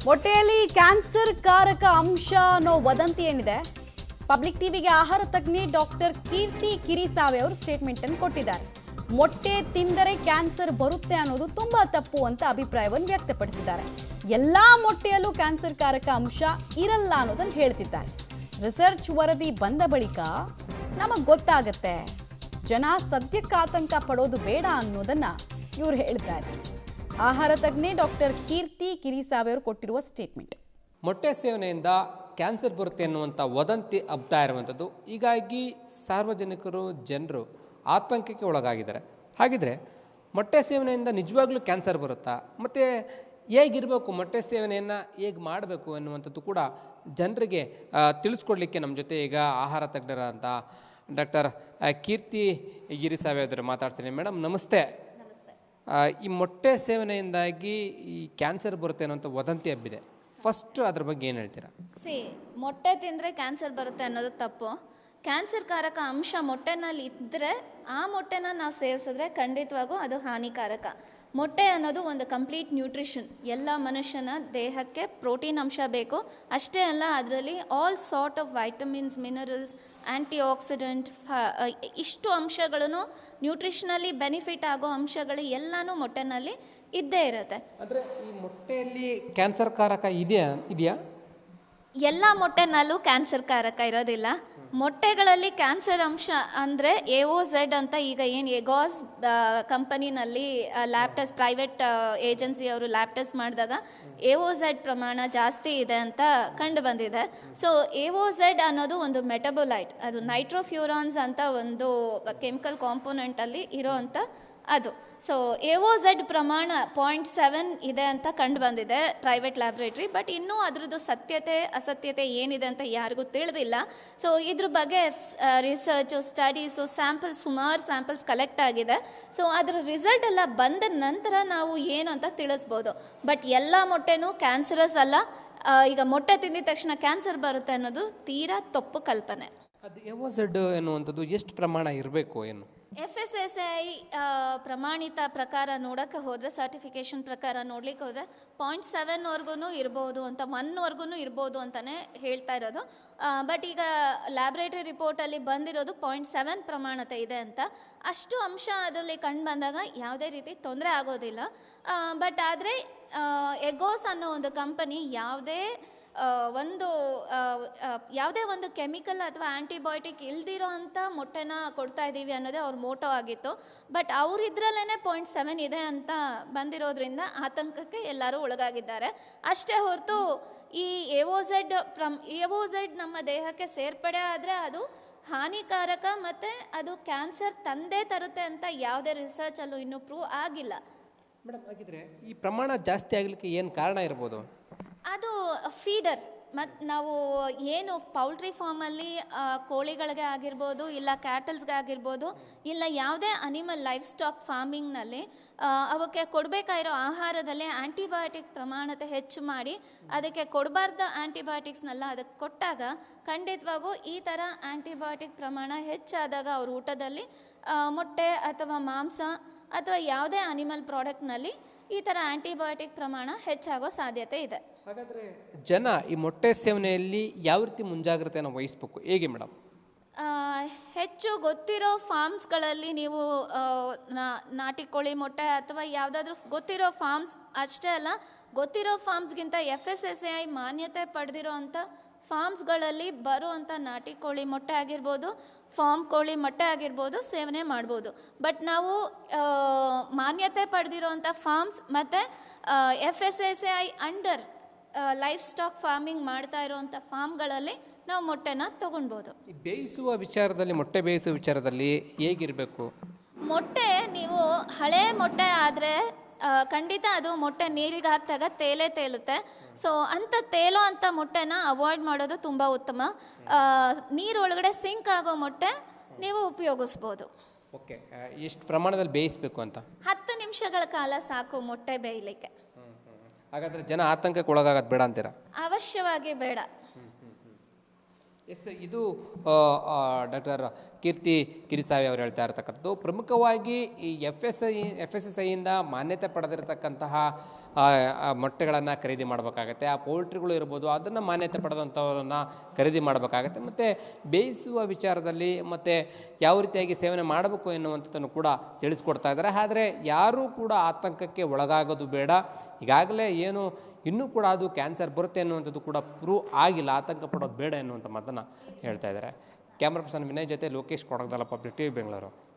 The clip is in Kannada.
ಮೊಟ್ಟೆಯಲ್ಲಿ ಕ್ಯಾನ್ಸರ್ ಕಾರಕ ಅಂಶ ಅನ್ನೋ ವದಂತಿ ಏನಿದೆ, ಪಬ್ಲಿಕ್ ಟಿವಿಗೆ ಆಹಾರ ತಜ್ಞೆ ಡಾಕ್ಟರ್ ಕೀರ್ತಿ ಕಿರಿಸಾವೆ ಅವರು ಸ್ಟೇಟ್ಮೆಂಟ್ ಅನ್ನು ಕೊಟ್ಟಿದ್ದಾರೆ. ಮೊಟ್ಟೆ ತಿಂದರೆ ಕ್ಯಾನ್ಸರ್ ಬರುತ್ತೆ ಅನ್ನೋದು ತುಂಬಾ ತಪ್ಪು ಅಂತ ಅಭಿಪ್ರಾಯವನ್ನು ವ್ಯಕ್ತಪಡಿಸಿದ್ದಾರೆ. ಎಲ್ಲಾ ಮೊಟ್ಟೆಯಲ್ಲೂ ಕ್ಯಾನ್ಸರ್ ಕಾರಕ ಅಂಶ ಇರಲ್ಲ ಅನ್ನೋದನ್ನು ಹೇಳ್ತಿದ್ದಾರೆ. ರಿಸರ್ಚ್ ವರದಿ ಬಂದ ಬಳಿಕ ನಮಗೆ ಗೊತ್ತಾಗತ್ತೆ, ಜನ ಸದ್ಯಕ್ಕೆ ಆತಂಕ ಪಡೋದು ಬೇಡ ಅನ್ನೋದನ್ನ ಇವರು ಹೇಳ್ತಾ ಇದ್ದಾರೆ. ಆಹಾರ ತಜ್ಞೆ ಡಾಕ್ಟರ್ ಕೀರ್ತಿ ಕಿರಿಸಾವೆ ಅವರು ಕೊಟ್ಟಿರುವ ಸ್ಟೇಟ್ಮೆಂಟ್. ಮೊಟ್ಟೆ ಸೇವನೆಯಿಂದ ಕ್ಯಾನ್ಸರ್ ಬರುತ್ತೆ ಅನ್ನುವಂಥ ವದಂತಿ ಹಬ್ತಾ ಇರುವಂಥದ್ದು. ಹೀಗಾಗಿ ಸಾರ್ವಜನಿಕರು ಜನರು ಆತಂಕಕ್ಕೆ ಒಳಗಾಗಿದ್ದಾರೆ. ಹಾಗಿದ್ರೆ ಮೊಟ್ಟೆ ಸೇವನೆಯಿಂದ ನಿಜವಾಗ್ಲೂ ಕ್ಯಾನ್ಸರ್ ಬರುತ್ತಾ, ಮತ್ತು ಹೇಗಿರಬೇಕು, ಮೊಟ್ಟೆ ಸೇವನೆಯನ್ನು ಹೇಗೆ ಮಾಡಬೇಕು ಅನ್ನುವಂಥದ್ದು ಕೂಡ ಜನರಿಗೆ ತಿಳಿಸ್ಕೊಡ್ಲಿಕ್ಕೆ ನಮ್ಮ ಜೊತೆ ಈಗ ಆಹಾರ ತಜ್ಞರಾದಂಥ ಡಾಕ್ಟರ್ ಕೀರ್ತಿ ಗಿರಿಸಾವೆ ಅವರು ಮಾತಾಡ್ತೀನಿ. ಮೇಡಮ್ ನಮಸ್ತೆ. ಈ ಮೊಟ್ಟೆ ಸೇವನೆಯಿಂದಾಗಿ ಈ ಕ್ಯಾನ್ಸರ್ ಬರುತ್ತೆ ಅನ್ನೋಂಥ ವದಂತಿ ಹಬ್ಬಿದೆ. ಫಸ್ಟ್ ಅದ್ರ ಬಗ್ಗೆ ಏನು ಹೇಳ್ತೀರಾ? ಮೊಟ್ಟೆ ತಿಂದರೆ ಕ್ಯಾನ್ಸರ್ ಬರುತ್ತೆ ಅನ್ನೋದು ತಪ್ಪು. ಕ್ಯಾನ್ಸರ್ ಕಾರಕ ಅಂಶ ಮೊಟ್ಟೆನಲ್ಲಿ ಇದ್ದರೆ ಆ ಮೊಟ್ಟೆನ ನಾವು ಸೇವಿಸಿದ್ರೆ ಖಂಡಿತವಾಗೂ ಅದು ಹಾನಿಕಾರಕ. ಮೊಟ್ಟೆ ಅನ್ನೋದು ಒಂದು ಕಂಪ್ಲೀಟ್ ನ್ಯೂಟ್ರಿಷನ್. ಎಲ್ಲ ಮನುಷ್ಯನ ದೇಹಕ್ಕೆ ಪ್ರೋಟೀನ್ ಅಂಶ ಬೇಕು. ಅಷ್ಟೇ ಅಲ್ಲ, ಅದರಲ್ಲಿ all sort of vitamins, minerals, anti accident, ಇಷ್ಟು ಅಂಶಗಳನ್ನು ನ್ಯೂಟ್ರಿಷನಲ್ಲಿ ಬೆನಿಫಿಟ್ ಆಗೋ ಅಂಶಗಳು ಎಲ್ಲನೂ ಮೊಟ್ಟೆನಲ್ಲಿ ಇದ್ದೇ ಇರುತ್ತೆ. ಅಂದರೆ ಈ ಮೊಟ್ಟೆಯಲ್ಲಿ ಕ್ಯಾನ್ಸರ್ ಕಾರಕ ಇದೆಯಾ? ಎಲ್ಲ ಮೊಟ್ಟೆನಲ್ಲೂ ಕ್ಯಾನ್ಸರ್ ಕಾರಕ ಇರೋದಿಲ್ಲ. ಮೊಟ್ಟೆಗಳಲ್ಲಿ ಕ್ಯಾನ್ಸರ್ ಅಂಶ ಅಂದರೆ AOZ ಅಂತ ಈಗ ಏನು ಎಗಾಸ್ ಕಂಪನಿನಲ್ಲಿ ಲ್ಯಾಬ್ ಟೆಸ್ಟ್, ಪ್ರೈವೇಟ್ ಏಜೆನ್ಸಿಯವರು ಲ್ಯಾಬ್ ಟೆಸ್ಟ್ ಮಾಡಿದಾಗ AOZ ಪ್ರಮಾಣ ಜಾಸ್ತಿ ಇದೆ ಅಂತ ಕಂಡು ಬಂದಿದೆ. ಸೊ AOZ ಅನ್ನೋದು ಒಂದು ಮೆಟಬೊಲೈಟ್, ಅದು ನೈಟ್ರೋಫ್ಯೂರಾನ್ಸ್ ಅಂತ ಒಂದು ಕೆಮಿಕಲ್ ಕಾಂಪೋನೆಂಟಲ್ಲಿ ಇರೋವಂಥ ಅದು. ಸೊ AOZ ಪ್ರಮಾಣ 0.7 ಇದೆ ಅಂತ ಕಂಡು ಬಂದಿದೆ ಪ್ರೈವೇಟ್ ಲ್ಯಾಬ್ರೇಟ್ರಿ. ಬಟ್ ಇನ್ನೂ ಅದರದ್ದು ಸತ್ಯತೆ ಅಸತ್ಯತೆ ಏನಿದೆ ಅಂತ ಯಾರಿಗೂ ತಿಳಿದಿಲ್ಲ. ಸೊ ಇದ್ರ ಬಗ್ಗೆ ರಿಸರ್ಚು, ಸ್ಟಡೀಸು, ಸುಮಾರು ಸ್ಯಾಂಪಲ್ಸ್ ಕಲೆಕ್ಟ್ ಆಗಿದೆ. ಸೊ ಅದರ ರಿಸಲ್ಟ್ ಎಲ್ಲ ಬಂದ ನಂತರ ನಾವು ಏನು ಅಂತ ತಿಳಿಸ್ಬೋದು. ಬಟ್ ಎಲ್ಲ ಮೊಟ್ಟೆನೂ ಕ್ಯಾನ್ಸರಸ್ ಅಲ್ಲ. ಈಗ ಮೊಟ್ಟೆ ತಿಂದಿದ ತಕ್ಷಣ ಕ್ಯಾನ್ಸರ್ ಬರುತ್ತೆ ಅನ್ನೋದು ತೀರಾ ತಪ್ಪು ಕಲ್ಪನೆ. ಅದು AOZ ಎನ್ನುವಂಥದ್ದು ಎಷ್ಟು ಪ್ರಮಾಣ ಇರಬೇಕು ಏನು? FSSAI ಪ್ರಮಾಣಿತ ಪ್ರಕಾರ ನೋಡೋಕ್ಕೆ ಹೋದರೆ, ಸರ್ಟಿಫಿಕೇಷನ್ ಪ್ರಕಾರ ನೋಡ್ಲಿಕ್ಕೆ ಹೋದರೆ 0.7 ಇರ್ಬೋದು ಅಂತ, 1 ಇರ್ಬೋದು ಅಂತಲೇ ಹೇಳ್ತಾ ಇರೋದು. ಬಟ್ ಈಗ ಲ್ಯಾಬ್ರೇಟರಿ ರಿಪೋರ್ಟಲ್ಲಿ ಬಂದಿರೋದು 0.7 ಪ್ರಮಾಣತೆ ಇದೆ ಅಂತ. ಅಷ್ಟು ಅಂಶ ಅದರಲ್ಲಿ ಕಂಡು ಬಂದಾಗ ಯಾವುದೇ ರೀತಿ ತೊಂದರೆ ಆಗೋದಿಲ್ಲ. ಬಟ್ ಆದರೆ ಎಗೋಸ್ ಅನ್ನೋ ಒಂದು ಕಂಪನಿ ಯಾವುದೇ ಒಂದು ಕೆಮಿಕಲ್ ಅಥವಾ ಆ್ಯಂಟಿಬಯೋಟಿಕ್ ಇಲ್ದಿರೋ ಅಂಥ ಮೊಟ್ಟೆನ ಕೊಡ್ತಾ ಇದ್ದೀವಿ ಅನ್ನೋದೇ ಅವ್ರ ಮೋಟೋ ಆಗಿತ್ತು. ಬಟ್ ಅವರಿದ್ರಲ್ಲೇ 0.7 ಇದೆ ಅಂತ ಬಂದಿರೋದ್ರಿಂದ ಆತಂಕಕ್ಕೆ ಎಲ್ಲರೂ ಒಳಗಾಗಿದ್ದಾರೆ. ಅಷ್ಟೇ ಹೊರತು ಈ AOZ ನಮ್ಮ ದೇಹಕ್ಕೆ ಸೇರ್ಪಡೆ ಆದರೆ ಅದು ಹಾನಿಕಾರಕ ಮತ್ತು ಅದು ಕ್ಯಾನ್ಸರ್ ತಂದೇ ತರುತ್ತೆ ಅಂತ ಯಾವುದೇ ರಿಸರ್ಚಲ್ಲೂ ಇನ್ನೂ ಪ್ರೂವ್ ಆಗಿಲ್ಲ. ಮೇಡಮ್, ಹಾಗಿದ್ರೆ ಈ ಪ್ರಮಾಣ ಜಾಸ್ತಿ ಆಗಲಿಕ್ಕೆ ಏನು ಕಾರಣ ಇರ್ಬೋದು? ಅದು ಫೀಡರ್. ಮತ್ತು ನಾವು ಏನು ಪೌಲ್ಟ್ರಿ ಫಾರ್ಮಲ್ಲಿ ಕೋಳಿಗಳಿಗೆ ಆಗಿರ್ಬೋದು, ಇಲ್ಲ ಕ್ಯಾಟಲ್ಸ್ಗೆ ಆಗಿರ್ಬೋದು, ಇಲ್ಲ ಯಾವುದೇ ಅನಿಮಲ್ ಲೈಫ್ ಸ್ಟಾಕ್ ಫಾರ್ಮಿಂಗ್ನಲ್ಲಿ ಅವಕ್ಕೆ ಕೊಡಬೇಕಾಗಿರೋ ಆಹಾರದಲ್ಲಿ ಆ್ಯಂಟಿಬಯೋಟಿಕ್ ಪ್ರಮಾಣತೆ ಹೆಚ್ಚು ಮಾಡಿ ಅದಕ್ಕೆ ಕೊಡಬಾರ್ದ ಆ್ಯಂಟಿಬಯೋಟಿಕ್ಸ್ನೆಲ್ಲ ಅದಕ್ಕೆ ಕೊಟ್ಟಾಗ ಖಂಡಿತವಾಗೂ ಈ ಥರ ಆ್ಯಂಟಿಬಯೋಟಿಕ್ ಪ್ರಮಾಣ ಹೆಚ್ಚಾದಾಗ ಅವ್ರ ಊಟದಲ್ಲಿ ಮೊಟ್ಟೆ ಅಥವಾ ಮಾಂಸ ಅಥವಾ ಯಾವುದೇ ಅನಿಮಲ್ ಪ್ರಾಡಕ್ಟ್ನಲ್ಲಿ ಈ ಥರ ಆ್ಯಂಟಿಬಯೋಟಿಕ್ ಪ್ರಮಾಣ ಹೆಚ್ಚಾಗೋ ಸಾಧ್ಯತೆ ಇದೆ. ಹಾಗಾದರೆ ಜನ ಈ ಮೊಟ್ಟೆ ಸೇವನೆಯಲ್ಲಿ ಯಾವ ರೀತಿ ಮುಂಜಾಗ್ರತೆಯನ್ನು ವಹಿಸಬೇಕು, ಹೇಗೆ ಮೇಡಮ್? ಹೆಚ್ಚು ಗೊತ್ತಿರೋ ಫಾರ್ಮ್ಸ್ಗಳಲ್ಲಿ ನೀವು ನಾಟಿ ಕೋಳಿ ಮೊಟ್ಟೆ ಅಥವಾ ಯಾವುದಾದ್ರೂ ಗೊತ್ತಿರೋ ಫಾರ್ಮ್ಸ್, ಅಷ್ಟೇ ಅಲ್ಲ ಗೊತ್ತಿರೋ ಫಾರ್ಮ್ಸ್ಗಿಂತ FSSAI ಮಾನ್ಯತೆ ಪಡೆದಿರೋ ಅಂಥ ಫಾರ್ಮ್ಸ್ಗಳಲ್ಲಿ ಬರುವಂಥ ನಾಟಿ ಕೋಳಿ ಮೊಟ್ಟೆ ಆಗಿರ್ಬೋದು, ಫಾರ್ಮ್ ಕೋಳಿ ಮೊಟ್ಟೆ ಆಗಿರ್ಬೋದು ಸೇವನೆ ಮಾಡ್ಬೋದು. ಬಟ್ ನಾವು ಮಾನ್ಯತೆ ಪಡೆದಿರೋವಂಥ ಫಾರ್ಮ್ಸ್ ಮತ್ತು FSSAI under life stock farming ಮಾಡ್ತಾ ಇರೋವಂಥ ಫಾರ್ಮ್ಗಳಲ್ಲಿ ನಾವು ಮೊಟ್ಟೆನ ತೊಗೊಳ್ಬೋದು. ಬೇಯಿಸುವ ವಿಚಾರದಲ್ಲಿ, ಮೊಟ್ಟೆ ಬೇಯಿಸುವ ವಿಚಾರದಲ್ಲಿ ಹೇಗಿರಬೇಕು? ಮೊಟ್ಟೆ ನೀವು ಹಳೆ ಮೊಟ್ಟೆ ಆದರೆ ಖಂಡಿತ ಅದು ಮೊಟ್ಟೆ ನೀರಿಗೆ ಹಾಕಿದಾಗ ತೇಲುತ್ತೆ. ಸೊ ಅಂಥ ತೇಲೋ ಅಂಥ ಮೊಟ್ಟೆನ ಅವಾಯ್ಡ್ ಮಾಡೋದು ತುಂಬ ಉತ್ತಮ. ನೀರೊಳಗಡೆ ಸಿಂಕ್ ಆಗೋ ಮೊಟ್ಟೆ ನೀವು ಉಪಯೋಗಿಸ್ಬೋದು. ಓಕೆ, ಎಷ್ಟು ಪ್ರಮಾಣದಲ್ಲಿ ಬೇಯಿಸಬೇಕು ಅಂತ? 10 ನಿಮಿಷಗಳ ಕಾಲ ಸಾಕು ಮೊಟ್ಟೆ ಬೇಯಲಿಕ್ಕೆ. ಹಾಗಾದರೆ ಜನ ಆತಂಕಕ್ಕೆ ಒಳಗಾಗೋದು ಬೇಡ ಅಂತೀರಾ? ಅವಶ್ಯವಾಗಿ ಬೇಡ. ಎಸ್, ಇದು ಡಾಕ್ಟರ್ ಕೀರ್ತಿ ಕಿರಿಸಾವಿ ಅವರು ಹೇಳ್ತಾ ಇರತಕ್ಕಂಥದ್ದು. ಪ್ರಮುಖವಾಗಿ ಈ FSSAIಯಿಂದ ಮಾನ್ಯತೆ ಪಡೆದಿರತಕ್ಕಂತಹ ಮೊಟ್ಟೆಗಳನ್ನು ಖರೀದಿ ಮಾಡಬೇಕಾಗತ್ತೆ. ಆ ಪೌಲ್ಟ್ರಿಗಳು ಇರ್ಬೋದು, ಅದನ್ನು ಮಾನ್ಯತೆ ಪಡೆದಂಥವ್ರನ್ನ ಖರೀದಿ ಮಾಡಬೇಕಾಗತ್ತೆ. ಮತ್ತು ಬೇಯಿಸುವ ವಿಚಾರದಲ್ಲಿ ಮತ್ತು ಯಾವ ರೀತಿಯಾಗಿ ಸೇವನೆ ಮಾಡಬೇಕು ಎನ್ನುವಂಥದ್ದನ್ನು ಕೂಡ ತಿಳಿಸ್ಕೊಡ್ತಾ ಇದ್ದಾರೆ. ಆದರೆ ಯಾರೂ ಕೂಡ ಆತಂಕಕ್ಕೆ ಒಳಗಾಗೋದು ಬೇಡ. ಈಗಾಗಲೇ ಏನು ಇನ್ನೂ ಕೂಡ ಅದು ಕ್ಯಾನ್ಸರ್ ಬರುತ್ತೆ ಅನ್ನುವಂಥದ್ದು ಕೂಡ ಪ್ರೂವ್ ಆಗಿಲ್ಲ, ಆತಂಕ ಪಡೋದು ಬೇಡ ಎನ್ನುವಂಥ ಮಾತನ್ನು ಹೇಳ್ತಾ ಇದ್ದಾರೆ. ಕ್ಯಾಮ್ರಾ ಪರ್ಸನ್ ವಿನಯ್ ಜೊತೆ ಲೋಕೇಶ್ ಕೊಡಗದಲ್ಲ, ಪಬ್ಲಿಕ್ ಟಿವಿ, ಬೆಂಗಳೂರು.